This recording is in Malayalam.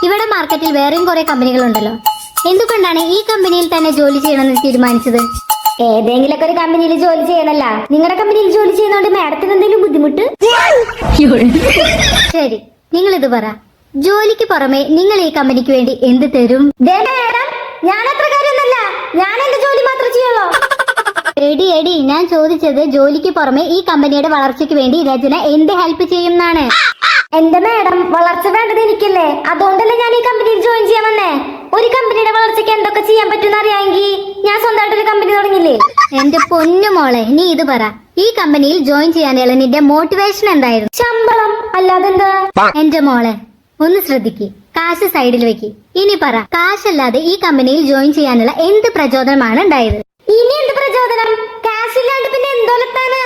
ഇവിടെ മാർക്കറ്റിൽ വേറെയും കുറെ കമ്പനികളുണ്ടല്ലോ. എന്തുകൊണ്ടാണ് ഈ കമ്പനിയിൽ തന്നെ ജോലി ചെയ്യണമെന്ന് തീരുമാനിച്ചത്? ഏതെങ്കിലൊക്കെ ഒരു കമ്പനിയിൽ ജോലി ചെയ്യണല്ല. നിങ്ങളുടെ കമ്പനിയിൽ ജോലി ചെയ്യുന്നോണ്ട് മാഡത്തിന് എന്തെങ്കിലും ബുദ്ധിമുട്ട്? ശരി, നിങ്ങൾ ഇത് പറ. ജോലിക്ക് പുറമെ നിങ്ങൾ ഈ കമ്പനിക്ക് വേണ്ടി എന്ത് തരും? മാഡം, ഞാൻ അത്ര കാര്യമൊന്നല്ല. ഞാൻ എന്റെ ജോലി മാത്രം ചെയ്യുള്ളൂ. എടി ഞാൻ ചോദിച്ചത് ജോലിക്ക് പുറമെ ഈ കമ്പനിയുടെ വളർച്ചയ്ക്ക് വേണ്ടി രചന എന്ത് ഹെൽപ്പ് ചെയ്യും എന്നാണ്. എന്റെ മാഡം, വളർച്ച വേണ്ടത് എനിക്കല്ലേ? അതുകൊണ്ടല്ലേ ഞാൻ ഈ കമ്പനിയിൽ ജോയിൻ ചെയ്യാൻ വന്നേ. ഒരു കമ്പനിയുടെ വളർച്ചയ്ക്ക് എന്തൊക്കെ ചെയ്യാൻ പറ്റുമെന്ന് അറിയാമെങ്കിൽ ഞാൻ സ്വന്തമായിട്ട് ഒരു കമ്പനി തുടങ്ങില്ലേ? എന്റെ പൊന്നു മോളെ, നീ ഇത് പറ. ഈ കമ്പനിയിൽ ജോയിൻ ചെയ്യാനുള്ള നിന്റെ മോട്ടിവേഷൻ എന്തായിരുന്നു? ശമ്പളം, അല്ലാതെന്താ? എന്റെ മോളെ ഒന്ന് ശ്രദ്ധിക്ക്. കാശ് സൈഡിൽ വെക്ക്. ഇനി പറ, കാശല്ലാതെ ഈ കമ്പനിയിൽ ജോയിൻ ചെയ്യാനുള്ള എന്ത് പ്രചോദനമാണ് ഉണ്ടായത്? ഇനി എന്ത് പ്രചോദനം? കാശില്ലാണ്ട് പിന്നെ എന്തോലത്താണ്?